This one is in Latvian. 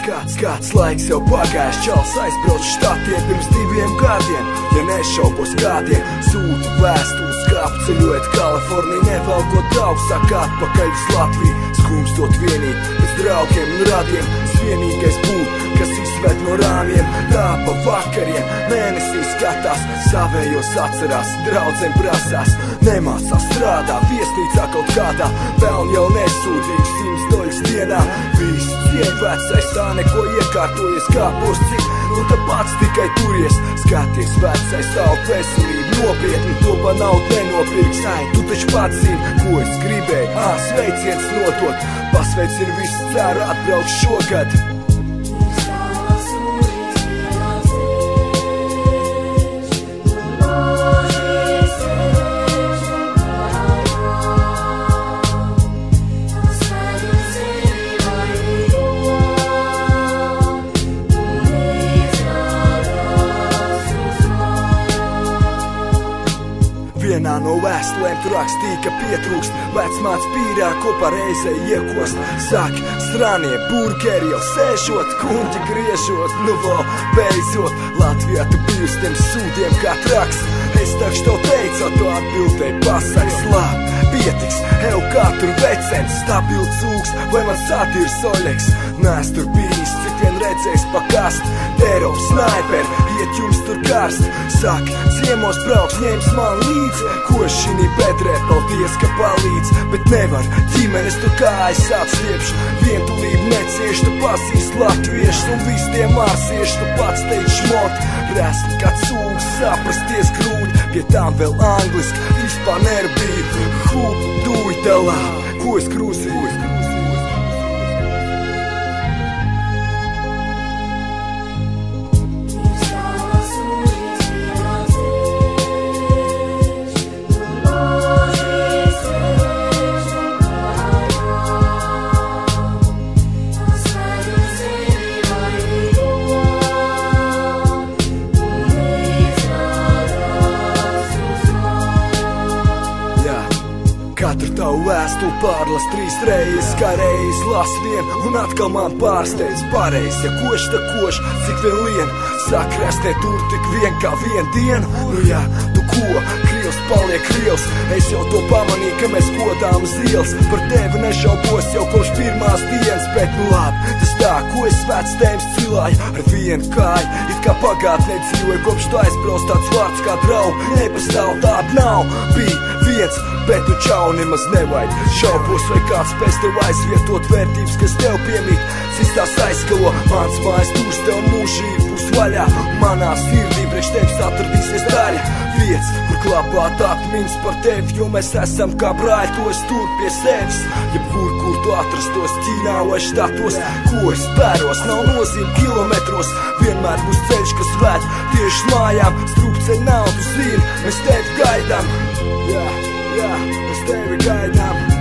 Kāds laiks jau pagājis, čals aizbrauc štatiem pirms 2 gadiem. Ja nešaubos kādiem, sūtu vēstules, kā apceļojot Kaliforniju, nevalkot draugs, saka atpakaļ uz Latviju. Skumstot vienīgi pēc draugiem un radiem, vienīgais būt, kas izved no rāmjiem. Tā pa vakariem mēnesī skatās, savējos atcerās, draudzēm prasās. Nemācās strādā, viesnīcā kaut kādā, peln jau nesūtīgs $100 dienā. Viss cien vecais, tā neko iekārtojies kā posci, nu tā pats tikai turies. Skaties vecais, tavu veselību nopietni, to pa naudu nenopirks. Tu taču pats zini, ko es gribēju, sveiciens nodot, pasveicini visu, ceru atbrauc šogad. Vienā no vēstulēm tu rakstīja, ka pietrūkst vecmāts pīrā, ko pareizai iekost. Saki, strānie burgeri jau sēžot, kuņģi griežot, nu vēl beidzot. Latvijā tu bijusi tiem sūdiem kā traks, es takšu tev teicu, tu atbildēji pasaks. Labi, pietiks, ev kā tur vecens, stabils cūks, vai man satīrs oļeks. Nēs tur bijis, cik vien redzējis pa kast, teror, sniper, iet jums tur karst. Saki, ciemos brauks, ņems man līdz, ko šinī bedrē, paldies, ka palīdz. Bet nevar, ģimenes tu kājas apstiepš, vientulību necieš, tu pasīst latviešus un vis tie mārsieši, tu pats teici šmot. Rest, kā cūks, saprasties grūti, pie tām vēl angliski, vispār nerbību. Who do it allow? Ko es krūzīju? Katru tavu vēstuli pārlas 3 reizes, kā reiz las vien, un atkal man pārsteidz pareiz. Ja koš, ta koš, cik vien lien, sakrastē tur tik vien kā vien dienu. Nu jā, tu ko, krievs paliek krievs, es jau to pamanīju, ka mēs kodām uz ielas. Par tevi nešaubos jau kopš pirmās dienas, bet nu labi, tas tā, ko es vectēms cilāju ar vienu kāju. It kā pagātnē dzīvoju, kopš tu aizbrauc tāds vārds kā draugu, nepastāv tāda nav. Bija viens, bet tu čau nemaz nevajag. Šaubos, vai kāds pēc tev aizvietot vērtības, kas tev piemīt. Citās aizskalo, mans mājas tūs tev mūžīgi būs vaļā. Manā sirdī priekš tevis atradīsies daļa vietas, kur klapāt atmiņas par tevi, jo mēs esam kā brāļi, to es tur pie sevis. Jebkur, kur tu atrastos, Ķīnā vai štatos, ko es pēros, nav nozīme kilometros. Vienmēr būs ceļš, kas ved tieši mājām, strupceļ nav, tu zini, mēs tevi gaidām. Jā, mēs tevi gaidām.